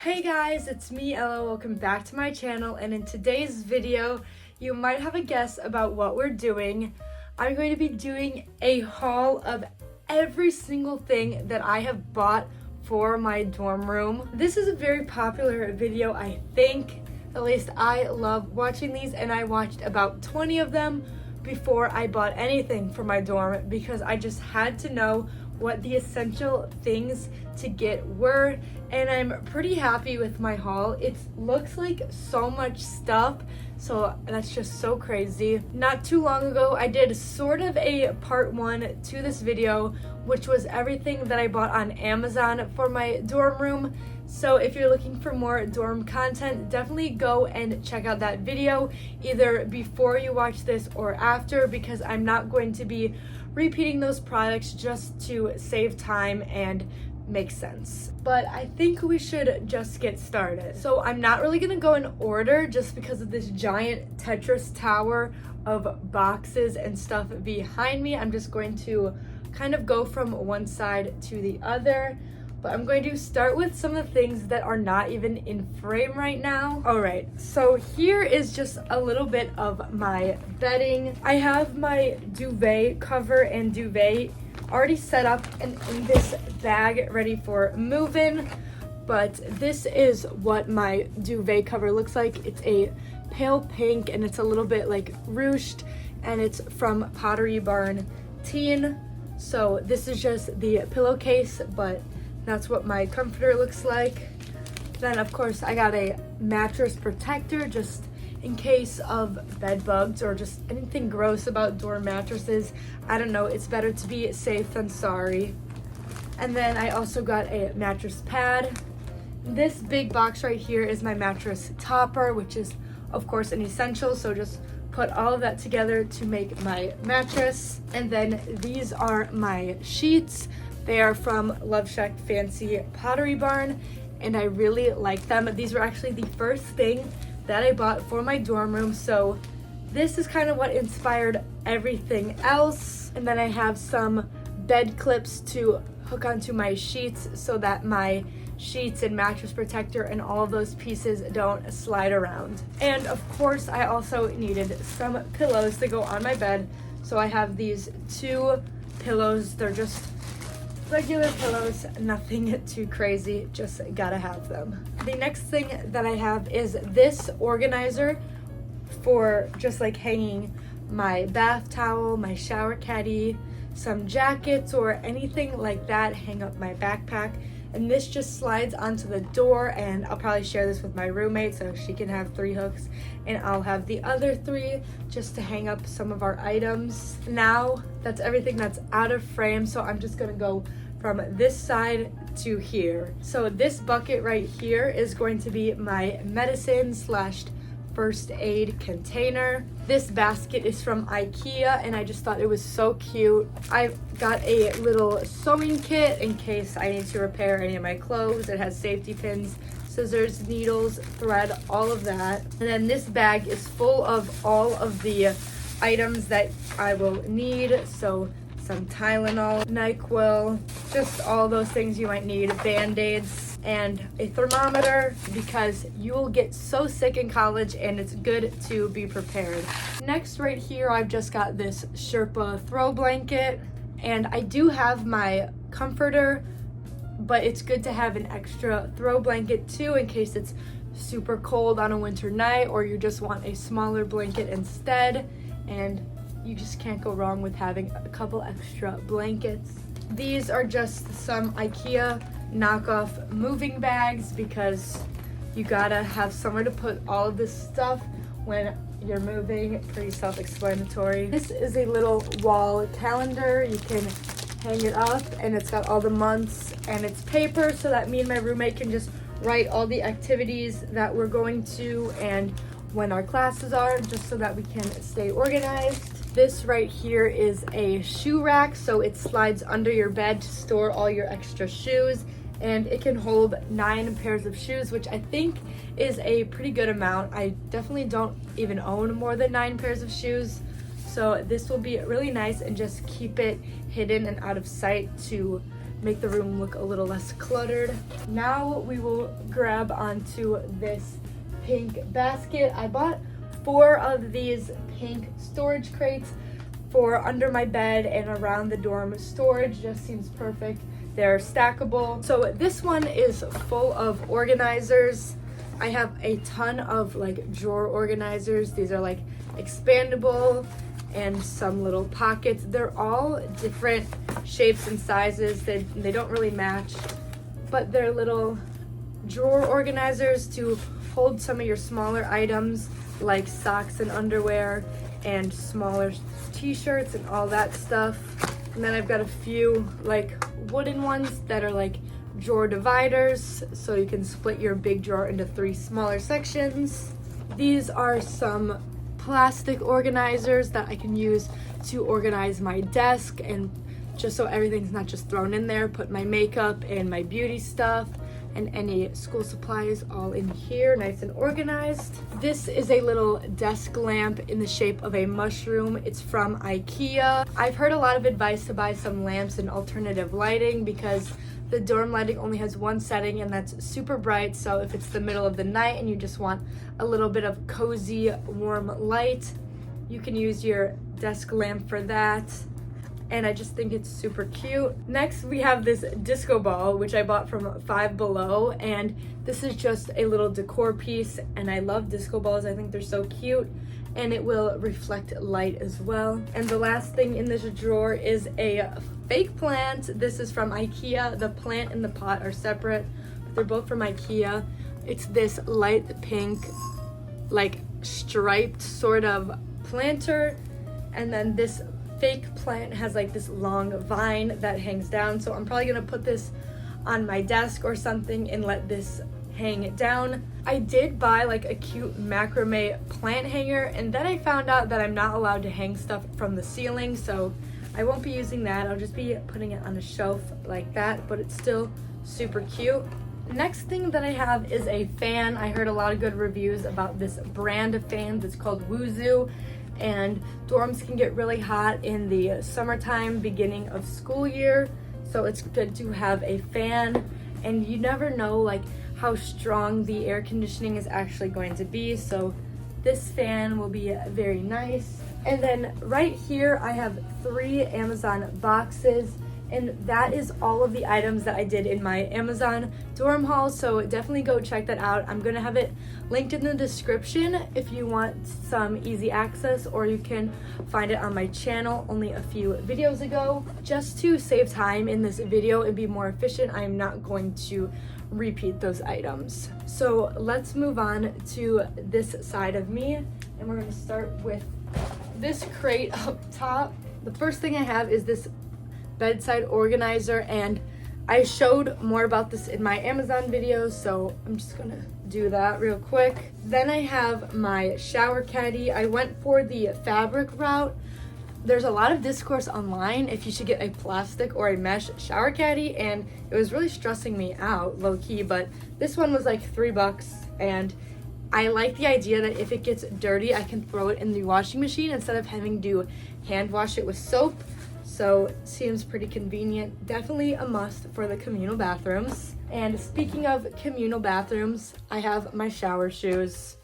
Hey guys, it's me Ella. Welcome back to my channel, and in today's video you might have a guess about what we're doing. I'm going to be doing a haul of every single thing that I have bought for my dorm room. This is a very popular video, I think. At least I love watching these, and I watched about 20 of them before I bought anything for my dorm because I just had to know what the essential things to get were, and I'm pretty happy with my haul. It looks like so much stuff, so that's just so crazy. Not too long ago, I did sort of a part one to this video, which was everything that I bought on Amazon for my dorm room. So if you're looking for more dorm content, definitely go and check out that video either before you watch this or after, because I'm not going to be repeating those products just to save time and make sense. But I think we should just get started. So I'm not really gonna go in order just because of this giant Tetris tower of boxes and stuff behind me. I'm just going to kind of go from one side to the other. But I'm going to start with some of the things that are not even in frame right now. All right, so here is just a little bit of my bedding. I have my duvet cover and duvet already set up and in this bag ready for move-in. But this is what my duvet cover looks like. It's a pale pink and it's a little bit like ruched, and it's from Pottery Barn Teen. So this is just the pillowcase, but that's what my comforter looks like. Then of course I got a mattress protector just in case of bed bugs or just anything gross about dorm mattresses. I don't know, it's better to be safe than sorry. And then I also got a mattress pad. This big box right here is my mattress topper, which is of course an essential, so just put all of that together to make my mattress. And then these are my sheets. They are from Love Shack Fancy Pottery Barn, and I really like them. These were actually the first thing that I bought for my dorm room, so this is kind of what inspired everything else. And then I have some bed clips to hook onto my sheets so that my sheets and mattress protector and all of those pieces don't slide around. And of course, I also needed some pillows to go on my bed, so I have these two pillows. They're just regular pillows, nothing too crazy, just gotta have them. The next thing that I have is this organizer for just like hanging my bath towel, my shower caddy, some jackets or anything like that, hang up my backpack. And this just slides onto the door, and I'll probably share this with my roommate so she can have 3 hooks and I'll have the other 3 just to hang up some of our items. Now that's everything that's out of frame, so I'm just gonna go from this side to here. So this bucket right here is going to be my medicine slash first aid container. This basket is from IKEA and I just thought it was so cute. I got a little sewing kit in case I need to repair any of my clothes. It has safety pins, scissors, needles, thread, all of that. And then this bag is full of all of the items that I will need. So some Tylenol, NyQuil, just all those things you might need, Band-Aids, and a thermometer because you will get so sick in college and it's good to be prepared. Next right here, I've just got this Sherpa throw blanket, and I do have my comforter, but it's good to have an extra throw blanket too in case it's super cold on a winter night or you just want a smaller blanket instead. And you just can't go wrong with having a couple extra blankets. These are just some IKEA knockoff moving bags because you gotta have somewhere to put all of this stuff when you're moving. Pretty self-explanatory. This is a little wall calendar. You can hang it up and it's got all the months, and it's paper so that me and my roommate can just write all the activities that we're going to and when our classes are, just so that we can stay organized. This right here is a shoe rack, so it slides under your bed to store all your extra shoes, and it can hold 9 pairs of shoes, which I think is a pretty good amount. I definitely don't even own more than 9 pairs of shoes, so this will be really nice and just keep it hidden and out of sight to make the room look a little less cluttered. Now we will grab onto this pink basket. I bought 4 of these pink storage crates for under my bed and around the dorm storage. Just seems perfect. They're stackable. So this one is full of organizers. I have a ton of like drawer organizers. These are like expandable and some little pockets. They're all different shapes and sizes. They don't really match, but they're little drawer organizers to hold some of your smaller items like socks and underwear and smaller t-shirts and all that stuff. And then I've got a few like wooden ones that are like drawer dividers, so you can split your big drawer into 3 smaller sections. These are some plastic organizers that I can use to organize my desk, and just so everything's not just thrown in there. Put my makeup and my beauty stuff and any school supplies all in here, nice and organized. This is a little desk lamp in the shape of a mushroom. It's from IKEA. I've heard a lot of advice to buy some lamps and alternative lighting because the dorm lighting only has one setting, and that's super bright. So if it's the middle of the night and you just want a little bit of cozy, warm light, you can use your desk lamp for that. And I just think it's super cute. Next, we have this disco ball, which I bought from Five Below, and this is just a little decor piece, and I love disco balls. I think they're so cute, and it will reflect light as well. And the last thing in this drawer is a fake plant. This is from IKEA. The plant and the pot are separate, but they're both from IKEA. It's this light pink, like striped sort of planter, and then this fake plant has like this long vine that hangs down. So I'm probably gonna put this on my desk or something and let this hang down. I did buy like a cute macrame plant hanger, and then I found out that I'm not allowed to hang stuff from the ceiling, so I won't be using that. I'll just be putting it on a shelf like that, but it's still super cute. Next thing that I have is a fan. I heard a lot of good reviews about this brand of fans. It's called Woozu, and dorms can get really hot in the summertime, beginning of school year, so it's good to have a fan. And you never know like how strong the air conditioning is actually going to be, so this fan will be very nice. And then right here I have 3 Amazon boxes, and that is all of the items that I did in my Amazon dorm haul, so definitely go check that out. I'm gonna have it linked in the description if you want some easy access, or you can find it on my channel only a few videos ago. Just to save time in this video and be more efficient, I am not going to repeat those items. So let's move on to this side of me, and we're gonna start with this crate up top. The first thing I have is this bedside organizer, and I showed more about this in my Amazon videos, so I'm just gonna do that real quick. Then I have my shower caddy. I went for the fabric route. There's a lot of discourse online if you should get a plastic or a mesh shower caddy, and it was really stressing me out low-key, but this one was like $3, and I like the idea that if it gets dirty, I can throw it in the washing machine instead of having to hand wash it with soap. So it seems pretty convenient. Definitely a must for the communal bathrooms. And speaking of communal bathrooms, I have my shower shoes.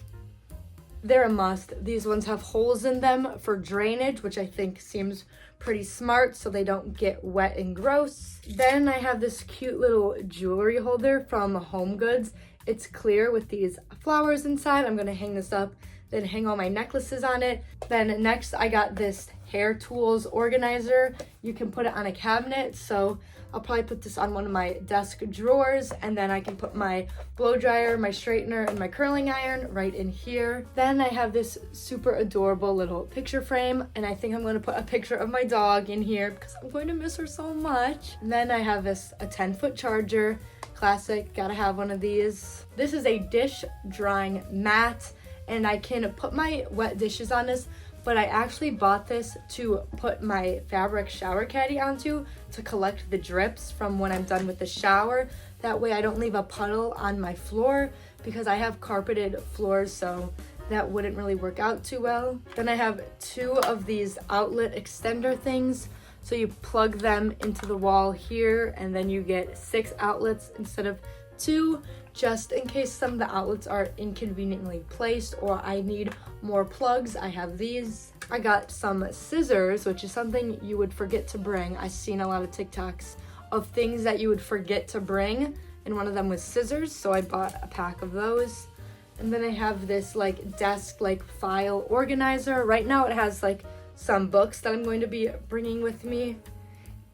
They're a must. These ones have holes in them for drainage, which I think seems pretty smart so they don't get wet and gross. Then I have this cute little jewelry holder from Home Goods. It's clear with these flowers inside. I'm gonna hang this up, then hang all my necklaces on it. Then next I got this hair tools organizer. You can put it on a cabinet, so I'll probably put this on one of my desk drawers, and then I can put my blow dryer, my straightener, and my curling iron right in here. Then I have this super adorable little picture frame, and I think I'm going to put a picture of my dog in here because I'm going to miss her so much. And then I have a 10-foot charger. Classic, gotta have one of these. This is a dish drying mat, and I can put my wet dishes on this, but I actually bought this to put my fabric shower caddy onto to collect the drips from when I'm done with the shower. That way I don't leave a puddle on my floor because I have carpeted floors, so that wouldn't really work out too well. Then I have 2 of these outlet extender things. So you plug them into the wall here, and then you get 6 outlets instead of 2, just in case some of the outlets are inconveniently placed or I need more plugs. I have these. I got some scissors, which is something you would forget to bring. I've seen a lot of TikToks of things that you would forget to bring, and one of them was scissors, so I bought a pack of those. And then I have this like desk like file organizer. Right now it has like some books that I'm going to be bringing with me,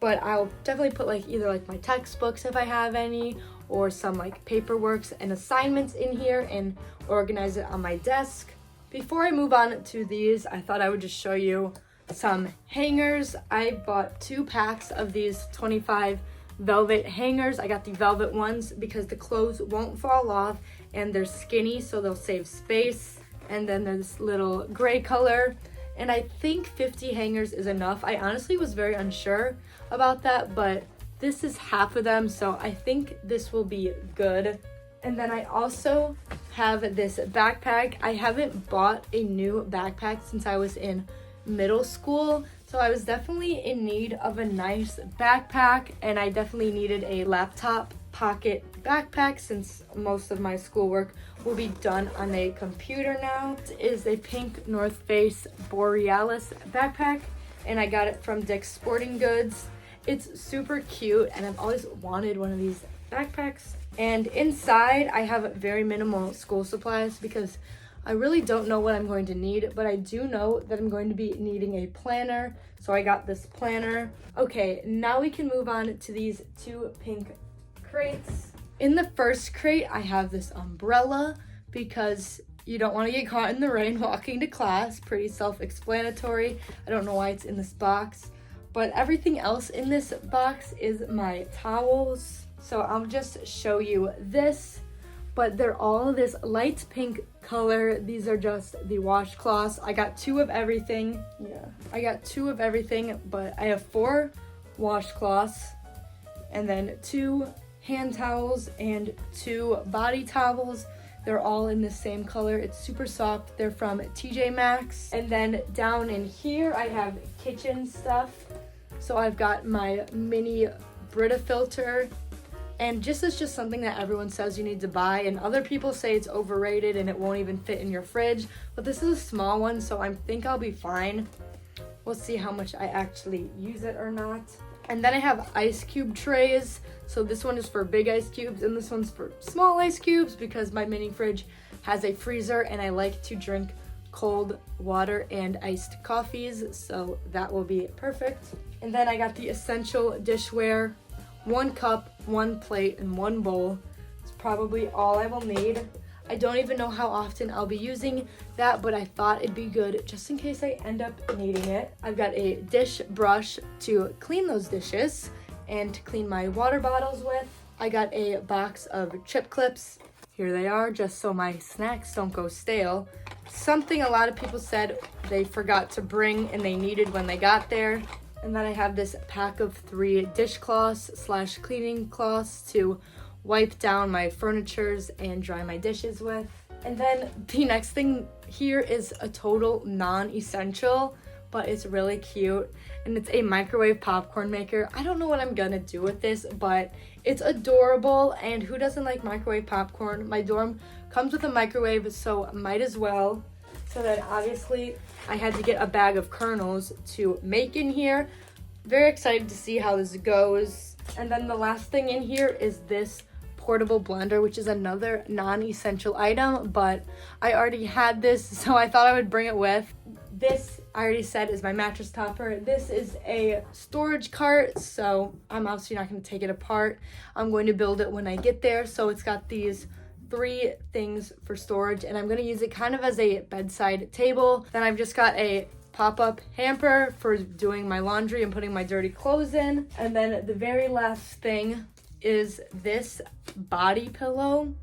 but I'll definitely put like either like my textbooks if I have any, or some like paperworks and assignments in here and organize it on my desk. Before I move on to these, I thought I would just show you some hangers. I bought 2 packs of these 25 velvet hangers. I got the velvet ones because the clothes won't fall off and they're skinny, so they'll save space. And then there's this little gray color, and I think 50 hangers is enough. I honestly was very unsure about that, but this is half of them, so I think this will be good. And then I also have this backpack. I haven't bought a new backpack since I was in middle school, so I was definitely in need of a nice backpack, and I definitely needed a laptop pocket backpack since most of my schoolwork will be done on a computer now. It is a pink North Face Borealis backpack, and I got it from Dick's Sporting Goods. It's super cute, and I've always wanted one of these backpacks. And inside I have very minimal school supplies because I really don't know what I'm going to need, but I do know that I'm going to be needing a planner, so I got this planner. Okay, now we can move on to these 2 pink crates. In the first crate, I have this umbrella because you don't want to get caught in the rain walking to class. Pretty self-explanatory. I don't know why it's in this box, but everything else in this box is my towels. So I'll just show you this, but they're all this light pink color. These are just the washcloths. I got 2 of everything. Yeah, I got 2 of everything, but I have 4 washcloths, and then 2 hand towels and 2 body towels. They're all in the same color. It's super soft. They're from TJ Maxx. And then down in here, I have kitchen stuff. So I've got my mini Brita filter. And this is just something that everyone says you need to buy, and other people say it's overrated and it won't even fit in your fridge. But this is a small one, so I think I'll be fine. We'll see how much I actually use it or not. And then I have ice cube trays. So this one is for big ice cubes, and this one's for small ice cubes because my mini fridge has a freezer and I like to drink cold water and iced coffees, so that will be perfect. And then I got the essential dishware, 1 cup, 1 plate, and 1 bowl. It's probably all I will need. I don't even know how often I'll be using that, but I thought it'd be good just in case I end up needing it. I've got a dish brush to clean those dishes and to clean my water bottles with. I got a box of chip clips. Here they are, just so my snacks don't go stale. Something a lot of people said they forgot to bring and they needed when they got there. And then I have this pack of 3 dishcloths / cleaning cloths to wipe down my furnitures and dry my dishes with. And then the next thing here is a total non-essential, but it's really cute, and it's a microwave popcorn maker. I don't know what I'm gonna do with this, but it's adorable, and who doesn't like microwave popcorn? My dorm comes with a microwave, so might as well. So then obviously I had to get a bag of kernels to make in here. Very excited to see how this goes. And then the last thing in here is this portable blender, which is another non-essential item, but I already had this, so I thought I would bring it with. This, I already said, is my mattress topper. This is a storage cart, so I'm obviously not going to take it apart. I'm going to build it when I get there. So it's got these 3 things for storage, and I'm going to use it kind of as a bedside table. Then I've just got a pop-up hamper for doing my laundry and putting my dirty clothes in. And then the very last thing is this body pillow.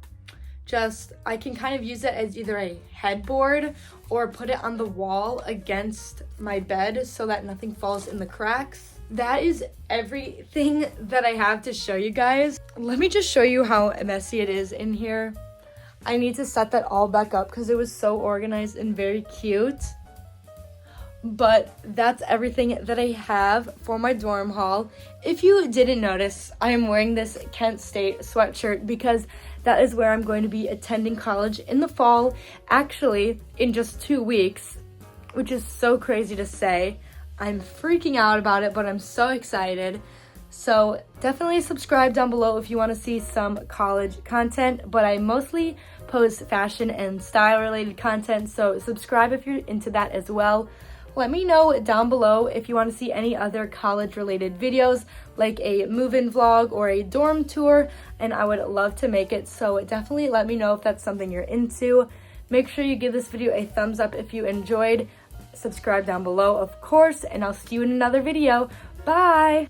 I can kind of use it as either a headboard or put it on the wall against my bed so that nothing falls in the cracks. That is everything that I have to show you guys. Let me just show you how messy it is in here. I need to set that all back up because it was so organized and very cute. But that's everything that I have for my dorm haul. If you didn't notice, I am wearing this Kent State sweatshirt because that is where I'm going to be attending college in the fall, actually in just 2 weeks, which is so crazy to say. I'm freaking out about it, but I'm so excited. So definitely subscribe down below if you want to see some college content, but I mostly post fashion and style related content, so subscribe if you're into that as well. Let me know down below if you want to see any other college related videos, like a move-in vlog or a dorm tour, and I would love to make it, so definitely let me know if that's something you're into. Make sure you give this video a thumbs up if you enjoyed. Subscribe down below, of course, and I'll see you in another video. Bye!